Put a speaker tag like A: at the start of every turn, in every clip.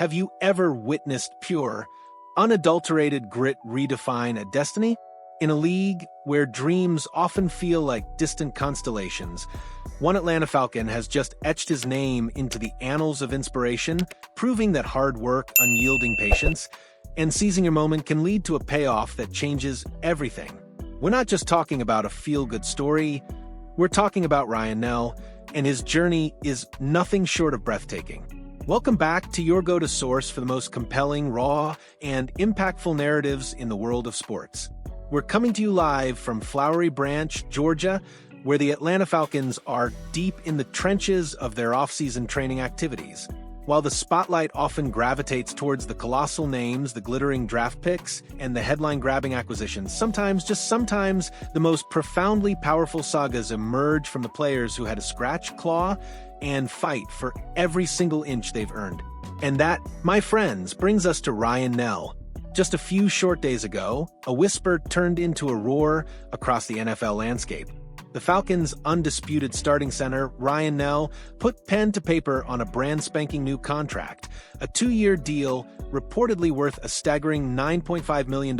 A: Have you ever witnessed pure, unadulterated grit redefine a destiny? In a league where dreams often feel like distant constellations, one Atlanta Falcon has just etched his name into the annals of inspiration, proving that hard work, unyielding patience, and seizing your moment can lead to a payoff that changes everything. We're not just talking about a feel-good story, we're talking about Ryan Nell, and his journey is nothing short of breathtaking. Welcome back to your go-to source for the most compelling, raw, and impactful narratives in the world of sports. We're coming to you live from Flowery Branch, Georgia, where the Atlanta Falcons are deep in the trenches of their off-season training activities. While the spotlight often gravitates towards the colossal names, the glittering draft picks, and the headline-grabbing acquisitions, sometimes, the most profoundly powerful sagas emerge from the players who had to scratch, claw, and fight for every single inch they've earned. And that, my friends, brings us to Ryan Nell. Just a few short days ago, a whisper turned into a roar across the NFL landscape. The Falcons' undisputed starting center, Ryan Nell, put pen to paper on a brand-spanking new contract, a 2-year deal reportedly worth a staggering $9.5 million.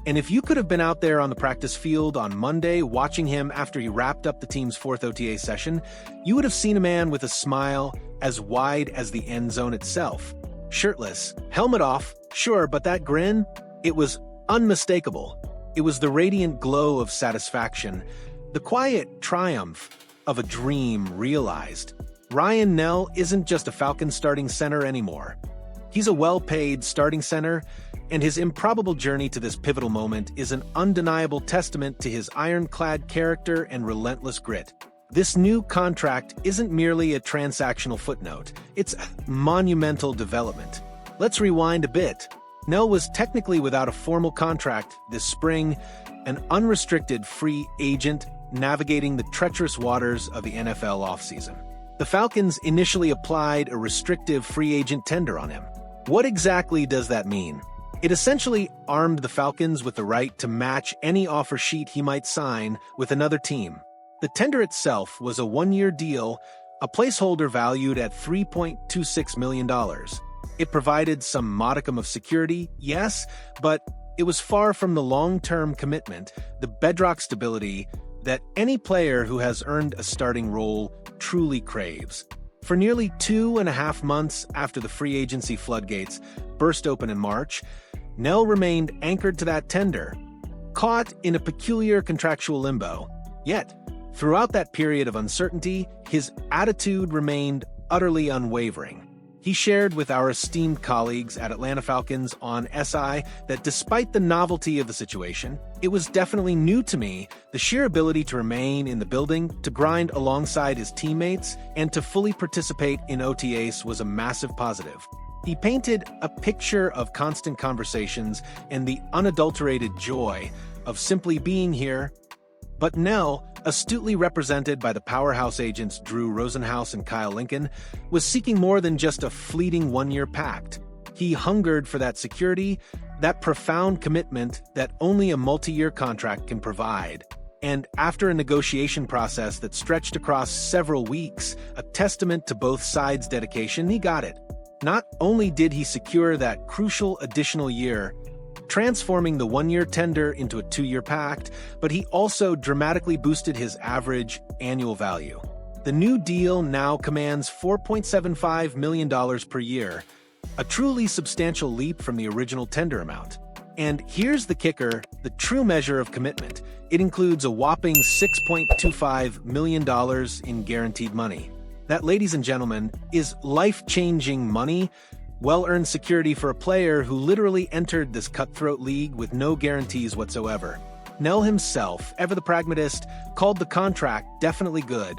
A: And if you could have been out there on the practice field on Monday watching him after he wrapped up the team's 4th OTA session, you would have seen a man with a smile as wide as the end zone itself. Shirtless, helmet off, sure, but that grin, it was unmistakable. It was the radiant glow of satisfaction, the quiet triumph of a dream realized. Ryan Nell isn't just a Falcons starting center anymore. He's a well-paid starting center, and his improbable journey to this pivotal moment is an undeniable testament to his ironclad character and relentless grit. This new contract isn't merely a transactional footnote, it's a monumental development. Let's rewind a bit. Nell was technically without a formal contract this spring, an unrestricted free agent navigating the treacherous waters of the NFL offseason. The Falcons initially applied a restrictive free agent tender on him. What exactly does that mean? It essentially armed the Falcons with the right to match any offer sheet he might sign with another team. The tender itself was a 1-year deal, a placeholder valued at $3.26 million. It provided some modicum of security, yes, but it was far from the long-term commitment, the bedrock stability that any player who has earned a starting role truly craves. For nearly 2.5 months after the free agency floodgates burst open in March, Nell remained anchored to that tender, caught in a peculiar contractual limbo. Yet, throughout that period of uncertainty, his attitude remained utterly unwavering. He shared with our esteemed colleagues at Atlanta Falcons on SI that despite the novelty of the situation, it was definitely new to me, the sheer ability to remain in the building, to grind alongside his teammates, and to fully participate in OTAs was a massive positive. He painted a picture of constant conversations and the unadulterated joy of simply being here. But Nell, astutely represented by the powerhouse agents Drew Rosenhaus and Kyle Lincoln, was seeking more than just a fleeting 1-year pact. He hungered for that security, that profound commitment that only a multi-year contract can provide. And after a negotiation process that stretched across several weeks, a testament to both sides' dedication, he got it. Not only did he secure that crucial additional year, transforming the 1-year tender into a 2-year pact, but he also dramatically boosted his average annual value. The new deal now commands $4.75 million per year, a truly substantial leap from the original tender amount. And here's the kicker, the true measure of commitment. It includes a whopping $6.25 million in guaranteed money. That, ladies and gentlemen, is life-changing money, well-earned security for a player who literally entered this cutthroat league with no guarantees whatsoever. Nell himself, ever the pragmatist, called the contract definitely good,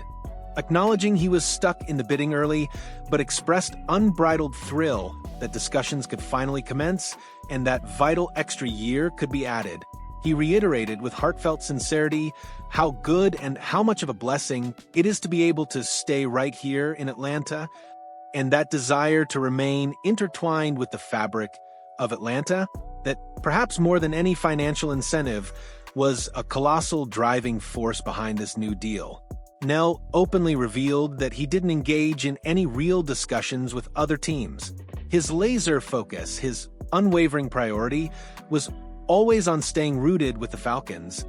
A: acknowledging he was stuck in the bidding early, but expressed unbridled thrill that discussions could finally commence and that vital extra year could be added. He reiterated with heartfelt sincerity how good and how much of a blessing it is to be able to stay right here in Atlanta, and that desire to remain intertwined with the fabric of Atlanta, that perhaps more than any financial incentive was a colossal driving force behind this new deal. Nell openly revealed that he didn't engage in any real discussions with other teams. His laser focus, his unwavering priority, was always on staying rooted with the Falcons,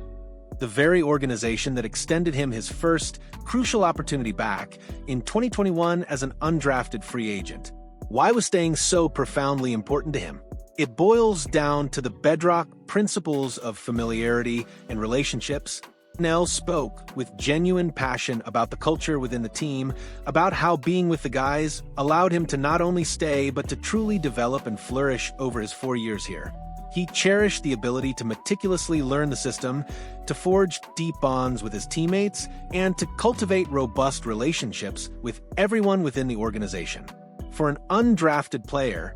A: the very organization that extended him his first crucial opportunity back in 2021 as an undrafted free agent. Why was staying so profoundly important to him? It boils down to the bedrock principles of familiarity and relationships. Nell spoke with genuine passion about the culture within the team, about how being with the guys allowed him to not only stay but to truly develop and flourish over his 4 years here. He cherished the ability to meticulously learn the system, to forge deep bonds with his teammates, and to cultivate robust relationships with everyone within the organization. For an undrafted player,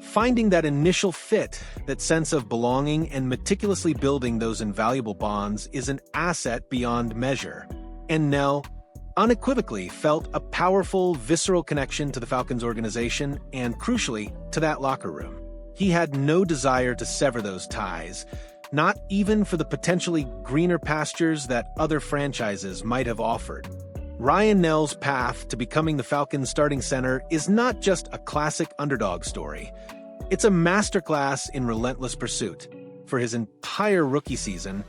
A: finding that initial fit, that sense of belonging, and meticulously building those invaluable bonds is an asset beyond measure. And Nell unequivocally felt a powerful, visceral connection to the Falcons organization and, crucially, to that locker room. He had no desire to sever those ties, not even for the potentially greener pastures that other franchises might have offered. Ryan Nell's path to becoming the Falcons' starting center is not just a classic underdog story. It's a masterclass in relentless pursuit. For his entire rookie season,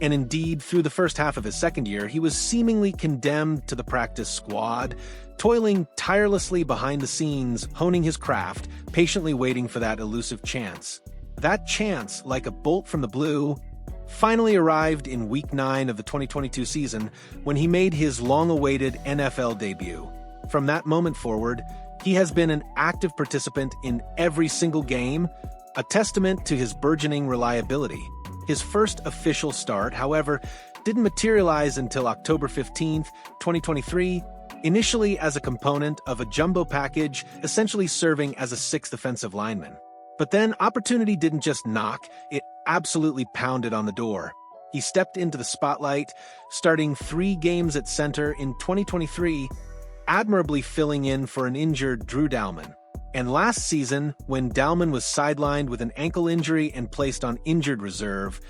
A: and indeed through the first half of his second year, he was seemingly condemned to the practice squad, toiling tirelessly behind the scenes, honing his craft, patiently waiting for that elusive chance. That chance, like a bolt from the blue, finally arrived in Week 9 of the 2022 season when he made his long-awaited NFL debut. From that moment forward, he has been an active participant in every single game, a testament to his burgeoning reliability. His first official start, however, didn't materialize until October 15, 2023, initially as a component of a jumbo package essentially serving as a sixth offensive lineman. But then opportunity didn't just knock, it absolutely pounded on the door. He stepped into the spotlight, starting 3 games at center in 2023, admirably filling in for an injured Drew Dalman. And last season, when Dalman was sidelined with an ankle injury and placed on injured reserve,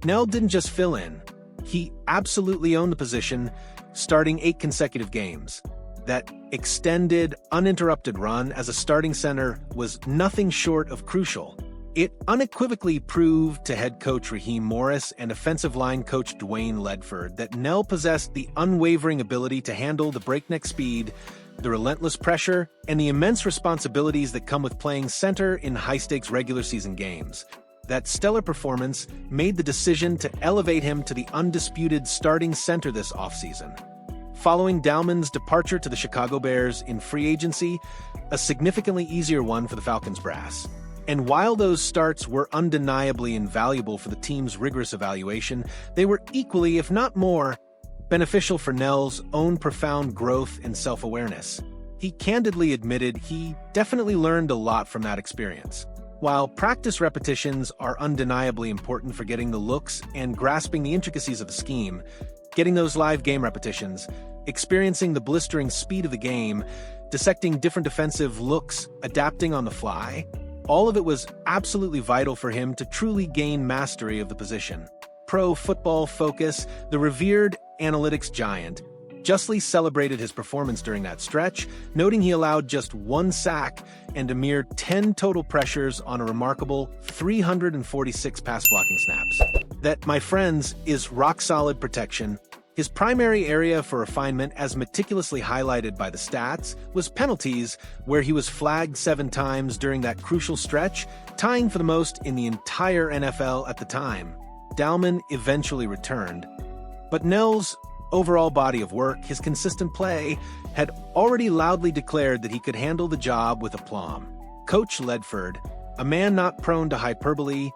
A: Nell didn't just fill in. He absolutely owned the position, starting 8 consecutive games. That extended, uninterrupted run as a starting center was nothing short of crucial. It unequivocally proved to head coach Raheem Morris and offensive line coach Dwayne Ledford that Nell possessed the unwavering ability to handle the breakneck speed, the relentless pressure, and the immense responsibilities that come with playing center in high-stakes regular season games. That stellar performance made the decision to elevate him to the undisputed starting center this offseason. Following Dalman's departure to the Chicago Bears in free agency, a significantly easier one for the Falcons brass. And while those starts were undeniably invaluable for the team's rigorous evaluation, they were equally, if not more, beneficial for Nell's own profound growth and self-awareness. He candidly admitted he definitely learned a lot from that experience. While practice repetitions are undeniably important for getting the looks and grasping the intricacies of the scheme, getting those live game repetitions, experiencing the blistering speed of the game, dissecting different defensive looks, adapting on the fly, all of it was absolutely vital for him to truly gain mastery of the position. Pro Football Focus, the revered analytics giant, justly celebrated his performance during that stretch, noting he allowed just 1 sack and a mere 10 total pressures on a remarkable 346 pass-blocking snaps. That, my friends, is rock-solid protection. His primary area for refinement, as meticulously highlighted by the stats, was penalties, where he was flagged 7 times during that crucial stretch, tying for the most in the entire NFL at the time. Dalman eventually returned, but Nell's overall body of work, his consistent play, had already loudly declared that he could handle the job with aplomb. Coach Ledford, a man not prone to hyperbole,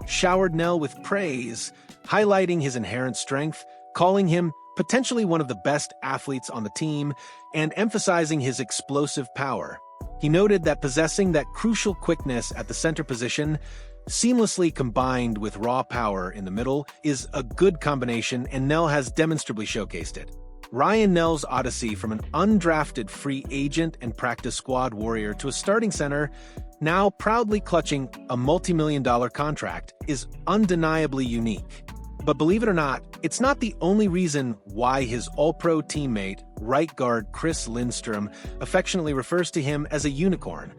A: showered Nell with praise, highlighting his inherent strength, calling him potentially one of the best athletes on the team, and emphasizing his explosive power. He noted that possessing that crucial quickness at the center position, seamlessly combined with raw power in the middle, is a good combination, and Nell has demonstrably showcased it. Ryan Nell's odyssey from an undrafted free agent and practice squad warrior to a starting center, now proudly clutching a multi-million-dollar contract, is undeniably unique. But believe it or not, it's not the only reason why his all-pro teammate, right guard Chris Lindstrom, affectionately refers to him as a unicorn.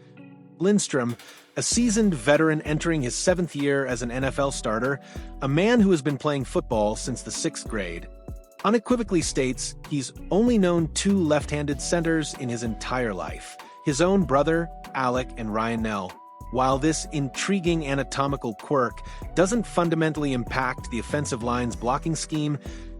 A: Lindstrom, a seasoned veteran entering his 7th year as an NFL starter, a man who has been playing football since the 6th grade, unequivocally states he's only known 2 left-handed centers in his entire life, his own brother, Alec, and Ryan Nell. While this intriguing anatomical quirk doesn't fundamentally impact the offensive line's blocking scheme,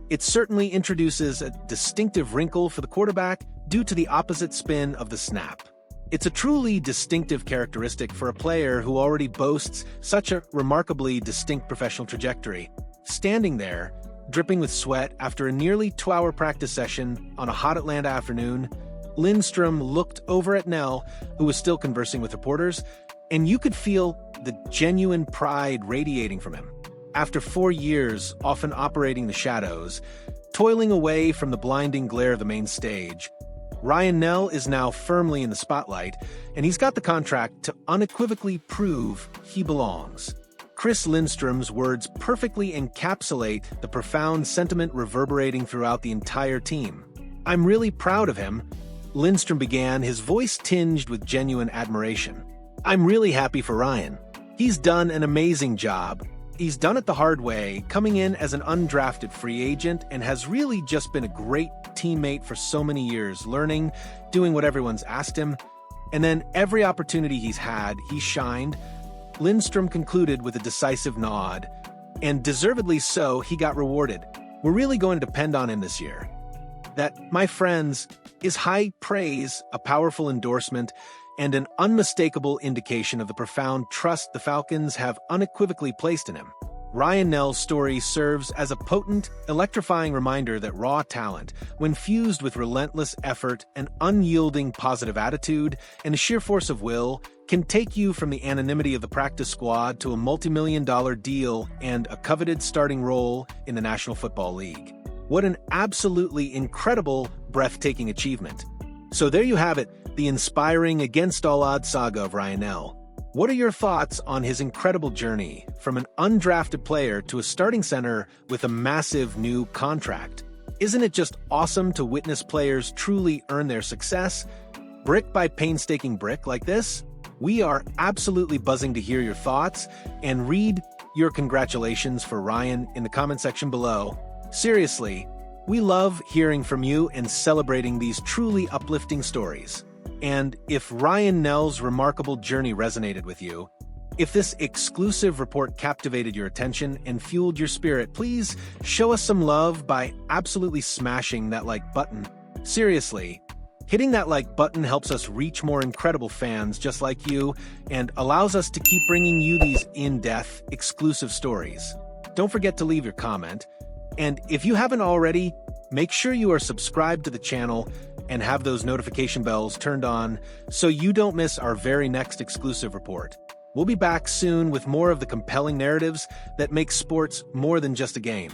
A: it certainly introduces a distinctive wrinkle for the quarterback due to the opposite spin of the snap. It's a truly distinctive characteristic for a player who already boasts such a remarkably distinct professional trajectory. Standing there, dripping with sweat after a nearly 2-hour practice session on a hot Atlanta afternoon, Lindstrom looked over at Nell, who was still conversing with reporters, and you could feel the genuine pride radiating from him. After 4 years, often operating the shadows, toiling away from the blinding glare of the main stage, Ryan Nell is now firmly in the spotlight, and he's got the contract to unequivocally prove he belongs. Chris Lindstrom's words perfectly encapsulate the profound sentiment reverberating throughout the entire team. "I'm really proud of him," Lindstrom began, his voice tinged with genuine admiration. "I'm really happy for Ryan. He's done an amazing job. He's done it the hard way, coming in as an undrafted free agent, and has really just been a great teammate for so many years, learning, doing what everyone's asked him. And then every opportunity he's had, he shined." Lindstrom concluded with a decisive nod. "And deservedly so, he got rewarded. We're really going to depend on him this year." That, my friends, is high praise, a powerful endorsement, and an unmistakable indication of the profound trust the Falcons have unequivocally placed in him. Ryan Nell's story serves as a potent, electrifying reminder that raw talent, when fused with relentless effort, an unyielding positive attitude, and a sheer force of will, can take you from the anonymity of the practice squad to a multi-million-dollar deal and a coveted starting role in the National Football League. What an absolutely incredible, breathtaking achievement. So there you have it, the inspiring against-all-odds saga of Ryan Nell. What are your thoughts on his incredible journey from an undrafted player to a starting center with a massive new contract? Isn't it just awesome to witness players truly earn their success, brick by painstaking brick like this? We are absolutely buzzing to hear your thoughts and read your congratulations for Ryan in the comment section below. Seriously, we love hearing from you and celebrating these truly uplifting stories. And if Ryan Nell's remarkable journey resonated with you, if this exclusive report captivated your attention and fueled your spirit, please show us some love by absolutely smashing that like button. Seriously, hitting that like button helps us reach more incredible fans just like you and allows us to keep bringing you these in-depth, exclusive stories. Don't forget to leave your comment. And if you haven't already, make sure you are subscribed to the channel and have those notification bells turned on so you don't miss our very next exclusive report. We'll be back soon with more of the compelling narratives that make sports more than just a game.